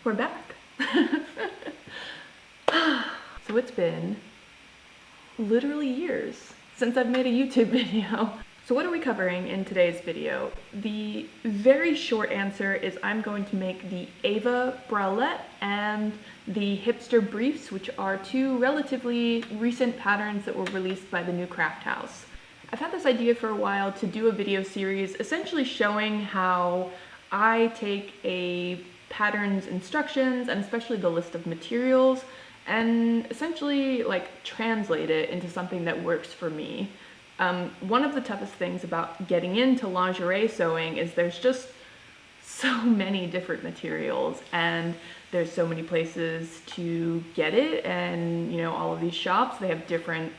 We're back. So it's been literally years since I've made a YouTube video. So what are we covering in today's video? The very short answer is I'm going to make the Ava bralette and the hipster briefs, which are two relatively recent patterns that were released by the new craft house. I've had this idea for a while to do a video series essentially showing how I take a pattern's instructions and especially the list of materials and essentially like translate it into something that works for me. One of the toughest things about getting into lingerie sewing is there's just so many different materials and there's so many places to get it, and you know, all of these shops, they have different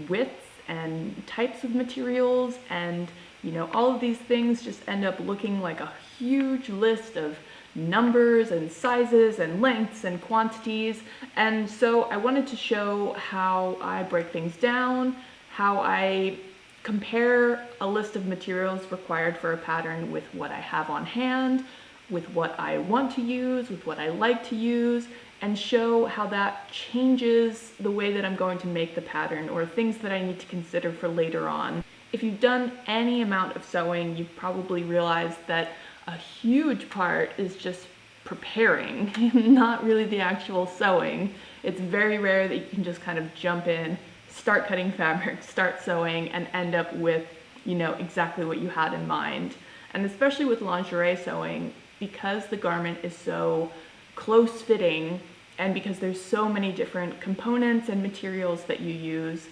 widths and types of materials, and you know, all of these things just end up looking like a huge list of numbers and sizes and lengths and quantities. And so I wanted to show how I break things down, how I compare a list of materials required for a pattern with what I have on hand, with what I want to use, with what I like to use, and show how that changes the way that I'm going to make the pattern or things that I need to consider for later on. If you've done any amount of sewing, you've probably realized that a huge part is just preparing, not really the actual sewing. It's very rare that you can just kind of jump in, start cutting fabric, start sewing, and end up with, you know, exactly what you had in mind. And especially with lingerie sewing, because the garment is so close fitting and because there's so many different components and materials that you use,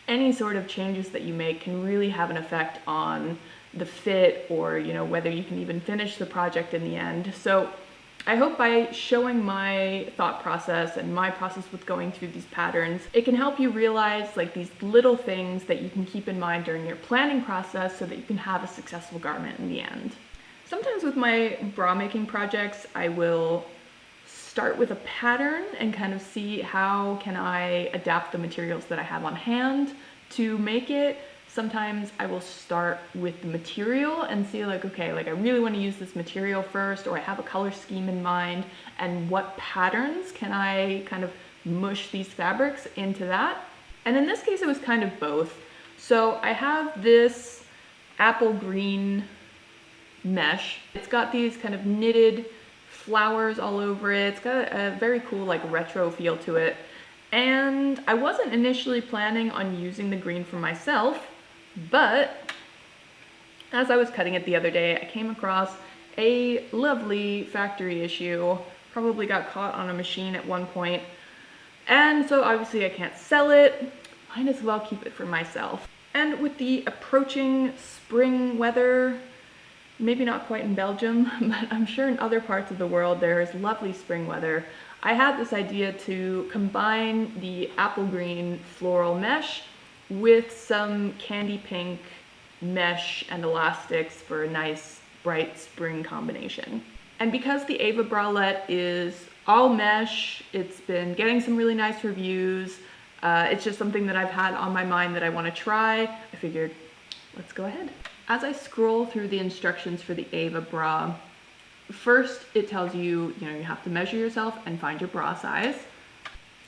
any sort of changes that you make can really have an effect on the fit, or you know, whether you can even finish the project in the end. So I hope by showing my thought process and my process with going through these patterns, it can help you realize like these little things that you can keep in mind during your planning process so that you can have a successful garment in the end. Sometimes with my bra making projects, I will start with a pattern and kind of see how can I adapt the materials that I have on hand to make it. Sometimes I will start with the material and see like, okay, like I really want to use this material first, or I have a color scheme in mind, and what patterns can I kind of mush these fabrics into that. And in this case, it was kind of both. So I have this apple green mesh. It's got these kind of knitted flowers all over it. It's got a very cool like retro feel to it. And I wasn't initially planning on using the green for myself, but as I was cutting it the other day, I came across a lovely factory issue, probably got caught on a machine at one point. And so obviously I can't sell it, might as well keep it for myself. And with the approaching spring weather, maybe not quite in Belgium, but I'm sure in other parts of the world there is lovely spring weather, I had this idea to combine the apple green floral mesh with some candy pink mesh and elastics for a nice bright spring combination. And because the Ava bralette is all mesh, it's been getting some really nice reviews, it's just something that I've had on my mind that I want to try, I figured, let's go ahead. As I scroll through the instructions for the Ava bra, first it tells you, you have to measure yourself and find your bra size.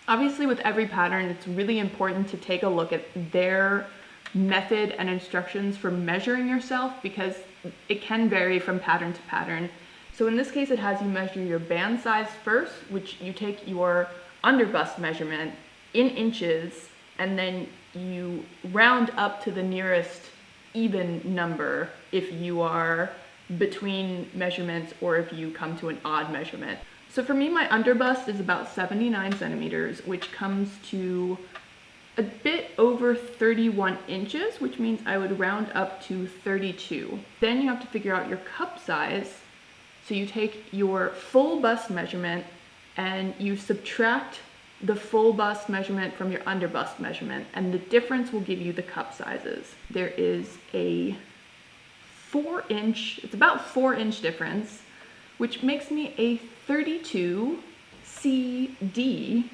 Obviously with every pattern, it's really important to take a look at their method and instructions for measuring yourself because it can vary from pattern to pattern. So in this case, it has you measure your band size first, which you take your underbust measurement in inches, and then you round up to the nearest even number if you are between measurements or if you come to an odd measurement. So for me, my underbust is about 79 centimeters, which comes to a bit over 31 inches, which means I would round up to 32. Then you have to figure out your cup size. So you take your full bust measurement and you subtract the full bust measurement from your underbust measurement, and the difference will give you the cup sizes. There is a 4-inch, it's about 4-inch difference, which makes me a 32 CD.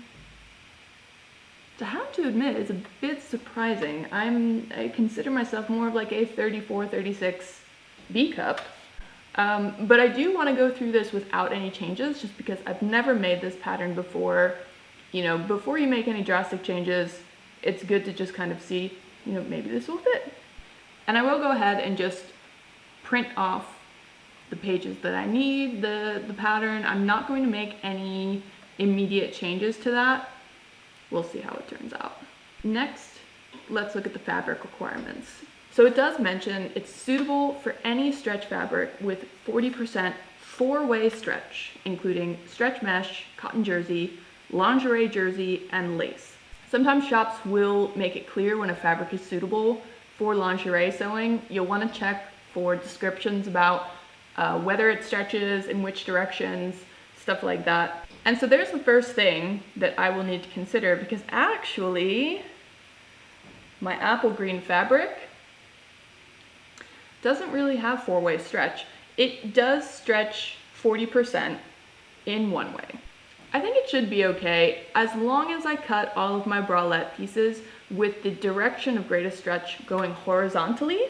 I have to admit, it's a bit surprising. I consider myself more of like a 34, 36 B cup. But I do want to go through this without any changes, just because I've never made this pattern before. You know, before you make any drastic changes, it's good to just kind of see, you know, maybe this will fit. And I will go ahead and just print off the pages that I need, the pattern. I'm not going to make any immediate changes to that. We'll see how it turns out. Next, let's look at the fabric requirements. So it does mention it's suitable for any stretch fabric with 40% four-way stretch, including stretch mesh, cotton jersey, lingerie jersey, and lace. Sometimes shops will make it clear when a fabric is suitable for lingerie sewing. You'll want to check for descriptions about whether it stretches, in which directions, stuff like that. And so there's the first thing that I will need to consider, because actually my apple green fabric doesn't really have four-way stretch. It does stretch 40% in one way. I think it should be okay as long as I cut all of my bralette pieces with the direction of greatest stretch going horizontally,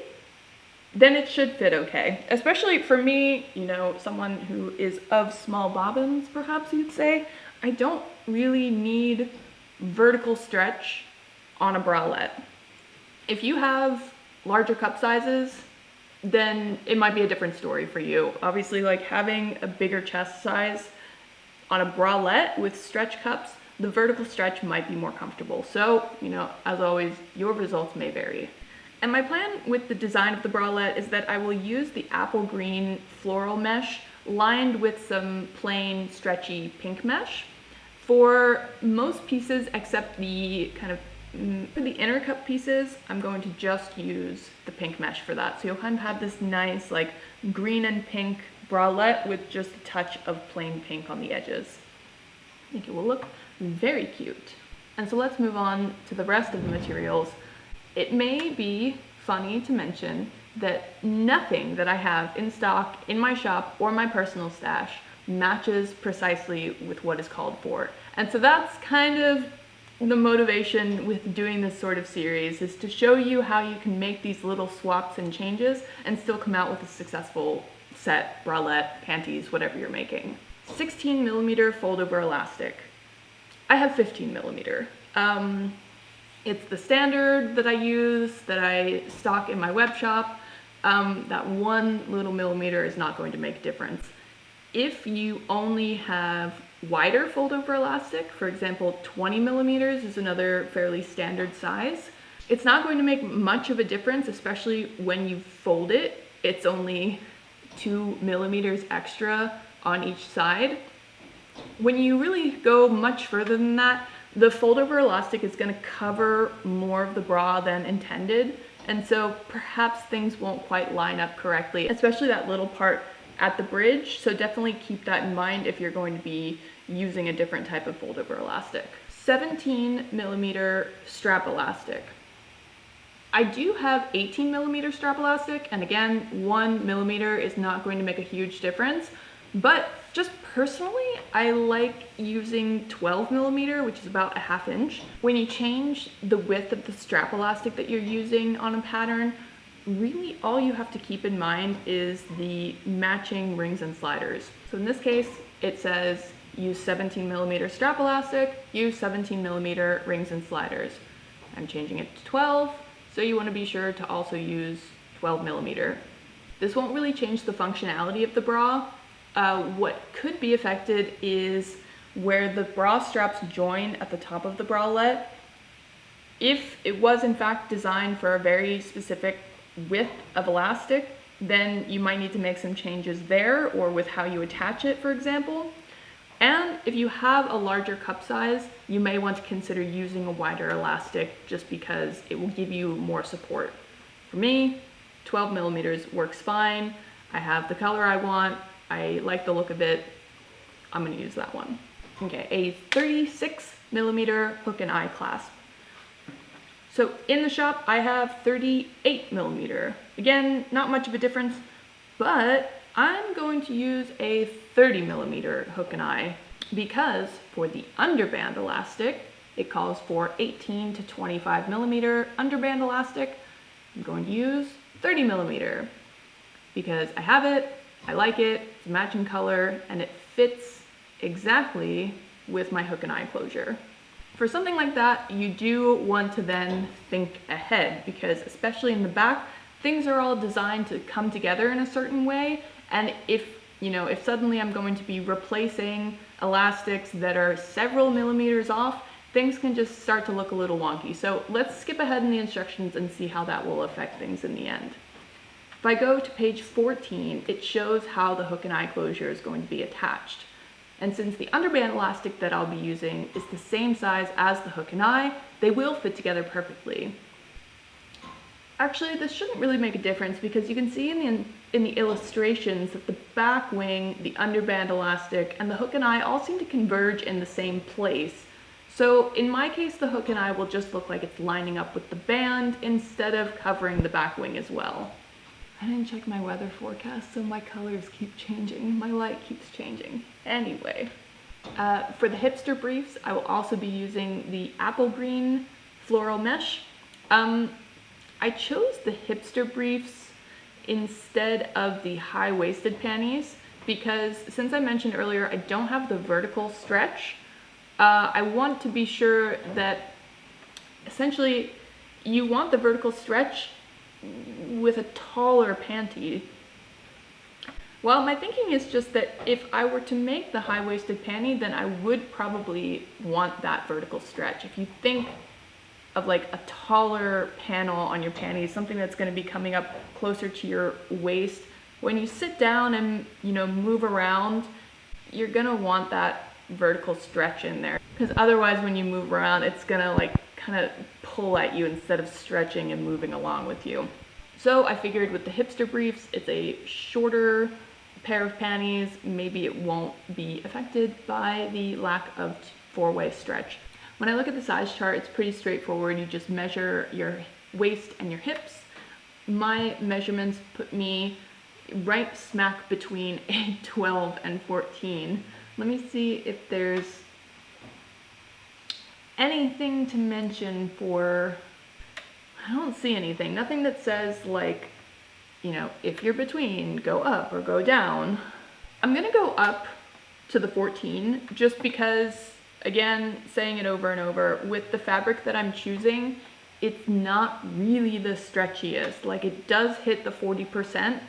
then it should fit okay. Especially for me, you know, someone who is of small bobbins, perhaps you'd say, I don't really need vertical stretch on a bralette. If you have larger cup sizes, then it might be a different story for you. Obviously, like having a bigger chest size on a bralette with stretch cups, the vertical stretch might be more comfortable. So, you know, as always, your results may vary. And my plan with the design of the bralette is that I will use the apple green floral mesh lined with some plain stretchy pink mesh. For most pieces except the kind of for the inner cup pieces, I'm going to just use the pink mesh for that. So you'll kind of have this nice like green and pink bralette with just a touch of plain pink on the edges. I think it will look very cute. And so let's move on to the rest of the materials. It may be funny to mention that nothing that I have in stock in my shop or my personal stash matches precisely with what is called for. And so that's kind of the motivation with doing this sort of series, is to show you how you can make these little swaps and changes and still come out with a successful set, bralette, panties, whatever you're making. 16 millimeter fold over elastic. I have 15 millimeter. It's the standard that I use, that I stock in my web shop. That one little millimeter is not going to make a difference. If you only have wider fold over elastic, for example, 20 millimeters is another fairly standard size, it's not going to make much of a difference, especially when you fold it. It's only 2 millimeters extra on each side. When you really go much further than that, the fold over elastic is going to cover more of the bra than intended, and so perhaps things won't quite line up correctly, especially that little part at the bridge. So definitely keep that in mind if you're going to be using a different type of fold over elastic. 17 millimeter strap elastic. I do have 18 millimeter strap elastic, and again, 1 millimeter is not going to make a huge difference, but just personally, I like using 12 millimeter, which is about a ½ inch. When you change the width of the strap elastic that you're using on a pattern, really all you have to keep in mind is the matching rings and sliders. So in this case, it says use 17 millimeter strap elastic, use 17 millimeter rings and sliders. I'm changing it to 12, so you want to be sure to also use 12 millimeter. This won't really change the functionality of the bra. What could be affected is where the bra straps join at the top of the bralette. If it was in fact designed for a very specific width of elastic, then you might need to make some changes there, or with how you attach it, for example. And if you have a larger cup size, you may want to consider using a wider elastic, just because it will give you more support. For me, 12 millimeters works fine. I have the color I want. I like the look of it. I'm going to use that one. Okay, a 36 millimeter hook and eye clasp. So in the shop, I have 38 millimeter. Again, not much of a difference, but I'm going to use a 30 millimeter hook and eye, because for the underband elastic, it calls for 18 to 25 millimeter underband elastic. I'm going to use 30 millimeter because I have it I like it, it's a matching color, and it fits exactly with my hook and eye closure. For something like that, you do want to then think ahead, because especially in the back, things are all designed to come together in a certain way, and if suddenly I'm going to be replacing elastics that are several millimeters off, things can just start to look a little wonky. So let's skip ahead in the instructions and see how that will affect things in the end. If I go to page 14, it shows how the hook and eye closure is going to be attached. And since the underband elastic that I'll be using is the same size as the hook and eye, they will fit together perfectly. Actually, this shouldn't really make a difference, because you can see in the illustrations that the back wing, the underband elastic, and the hook and eye all seem to converge in the same place. So in my case, the hook and eye will just look like it's lining up with the band instead of covering the back wing as well. I didn't check my weather forecast, so my colors keep changing. My light keeps changing. Anyway, for the hipster briefs, I will also be using the apple green floral mesh. I chose the hipster briefs instead of the high-waisted panties because, since I mentioned earlier, I don't have the vertical stretch. I want to be sure that essentially you want the vertical stretch with a taller panty. Well, my thinking is just that if I were to make the high-waisted panty, then I would probably want that vertical stretch. If you think of like a taller panel on your panties, something that's going to be coming up closer to your waist, when you sit down and move around, you're going to want that vertical stretch in there, because otherwise when you move around, it's going to like kind of pull at you instead of stretching and moving along with you. So I figured with the hipster briefs, it's a shorter pair of panties, maybe it won't be affected by the lack of four-way stretch. When I look at the size chart, it's pretty straightforward. You just measure your waist and your hips. My measurements put me right smack between a 12 and 14. Let me see if there's anything to mention for, I don't see anything. Nothing that says like, if you're between, go up or go down. I'm gonna go up to the 14 just because, again, saying it over and over, with the fabric that I'm choosing, it's not really the stretchiest. Like, it does hit the 40%,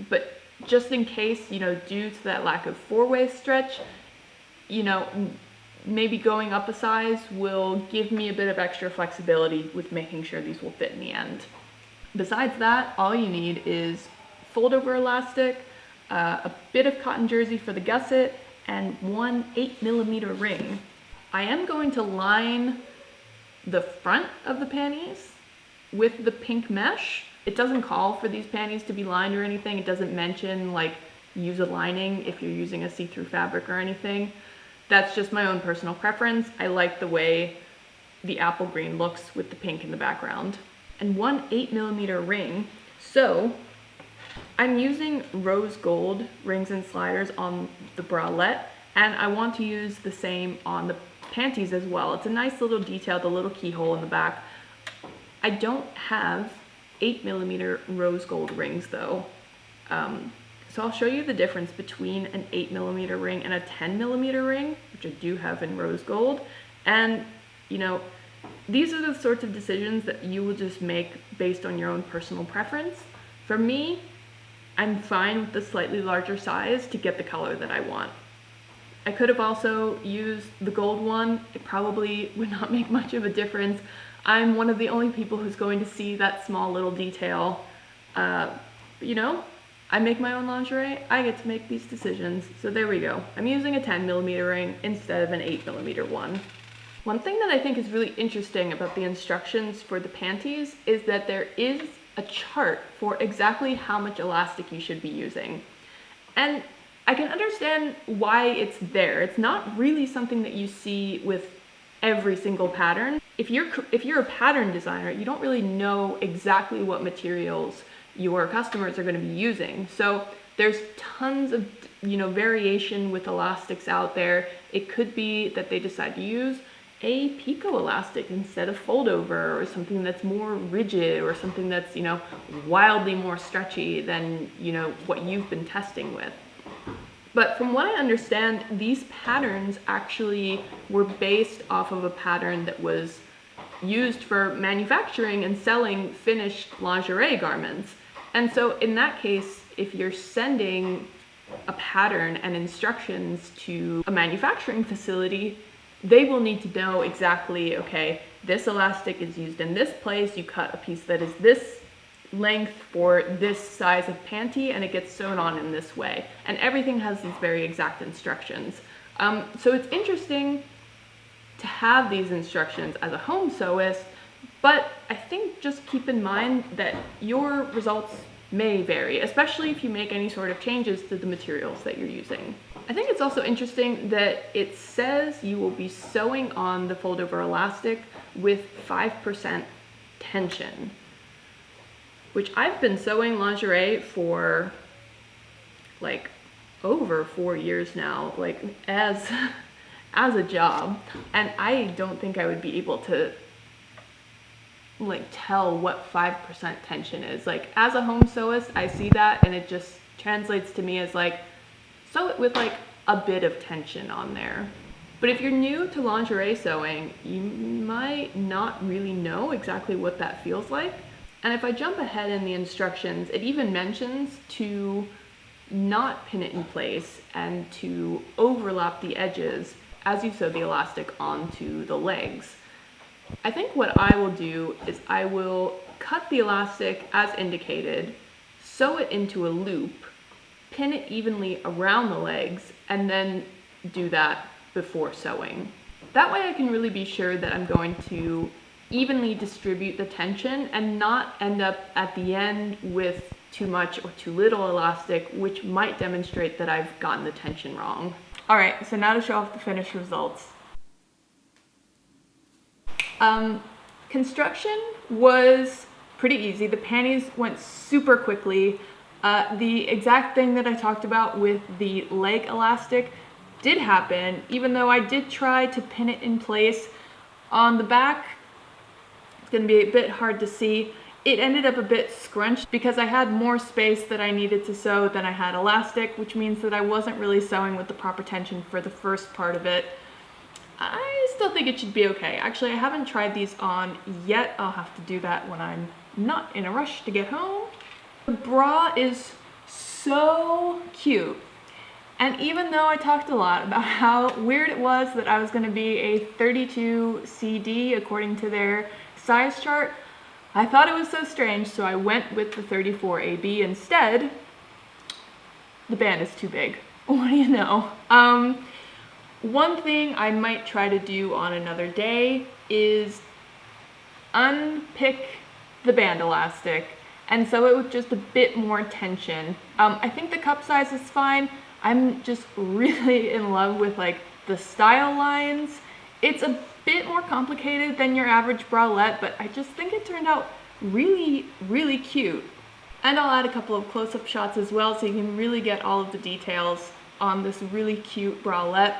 but just in case, due to that lack of four-way stretch, maybe going up a size will give me a bit of extra flexibility with making sure these will fit in the end. Besides that, all you need is fold-over elastic, a bit of cotton jersey for the gusset, and one 8mm ring. I am going to line the front of the panties with the pink mesh. It doesn't call for these panties to be lined or anything. It doesn't mention like use a lining if you're using a see-through fabric or anything. That's just my own personal preference. I like the way the apple green looks with the pink in the background. And one 8mm ring. So I'm using rose gold rings and sliders on the bralette, and I want to use the same on the panties as well. It's a nice little detail, the little keyhole in the back. I don't have 8mm rose gold rings though. So I'll show you the difference between an 8mm ring and a 10mm ring, which I do have in rose gold. And these are the sorts of decisions that you will just make based on your own personal preference. For me, I'm fine with the slightly larger size to get the color that I want. I could have also used the gold one. It probably would not make much of a difference. I'm one of the only people who's going to see that small little detail. But I make my own lingerie. I get to make these decisions. So there we go. I'm using a 10mm ring instead of an 8mm one. One thing that I think is really interesting about the instructions for the panties is that there is a chart for exactly how much elastic you should be using. And I can understand why it's there. It's not really something that you see with every single pattern. If you're a pattern designer, you don't really know exactly what materials your customers are going to be using. So there's tons of variation with elastics out there. It could be that they decide to use a picot elastic instead of fold over, or something that's more rigid, or something that's, wildly more stretchy than, what you've been testing with. But from what I understand, these patterns actually were based off of a pattern that was used for manufacturing and selling finished lingerie garments. And so in that case, if you're sending a pattern and instructions to a manufacturing facility, they will need to know exactly, okay, this elastic is used in this place, you cut a piece that is this length for this size of panty, and it gets sewn on in this way. And everything has these very exact instructions. So it's interesting to have these instructions as a home sewist, but I think just keep in mind that your results may vary, especially if you make any sort of changes to the materials that you're using. I think it's also interesting that it says you will be sewing on the fold over elastic with 5% tension, which I've been sewing lingerie for like over 4 years now, like as a job, and I don't think I would be able to like tell what 5% tension is. Like as a home sewist, I see that and it just translates to me as like, sew it with like a bit of tension on there. But if you're new to lingerie sewing, you might not really know exactly what that feels like. And if I jump ahead in the instructions, it even mentions to not pin it in place and to overlap the edges as you sew the elastic onto the legs. I think what I will do is I will cut the elastic as indicated, sew it into a loop, pin it evenly around the legs, and then do that before sewing. That way I can really be sure that I'm going to evenly distribute the tension and not end up at the end with too much or too little elastic, which might demonstrate that I've gotten the tension wrong. All right, so now to show off the finished results. Construction was pretty easy. The panties went super quickly. The exact thing that I talked about with the leg elastic did happen, even though I did try to pin it in place on the back. It's gonna be a bit hard to see. It ended up a bit scrunched because I had more space that I needed to sew than I had elastic, which means that I wasn't really sewing with the proper tension for the first part of it. I still think it should be okay. Actually, I haven't tried these on yet. I'll have to do that when I'm not in a rush to get home. The bra is so cute. And even though I talked a lot about how weird it was that I was going to be a 32 CD according to their size chart, I thought it was so strange, so I went with the 34 AB instead. The band is too big. What do you know? One thing I might try to do on another day is unpick the band elastic and sew it with just a bit more tension. I think the cup size is fine. I'm just really in love with like the style lines. It's a bit more complicated than your average bralette, but I just think it turned out really, really cute. And I'll add a couple of close-up shots as well so you can really get all of the details on this really cute bralette.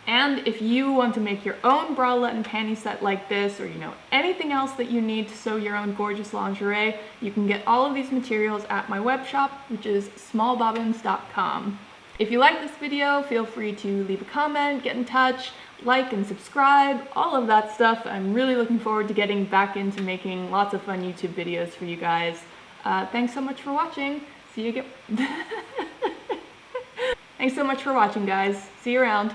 And if you want to make your own bralette and panty set like this, or anything else that you need to sew your own gorgeous lingerie, you can get all of these materials at my web shop, which is smallbobbins.com. If you like this video, feel free to leave a comment, get in touch, like and subscribe, all of that stuff. I'm really looking forward to getting back into making lots of fun YouTube videos for you guys. Thanks so much for watching. See you again. Thanks so much for watching, guys. See you around.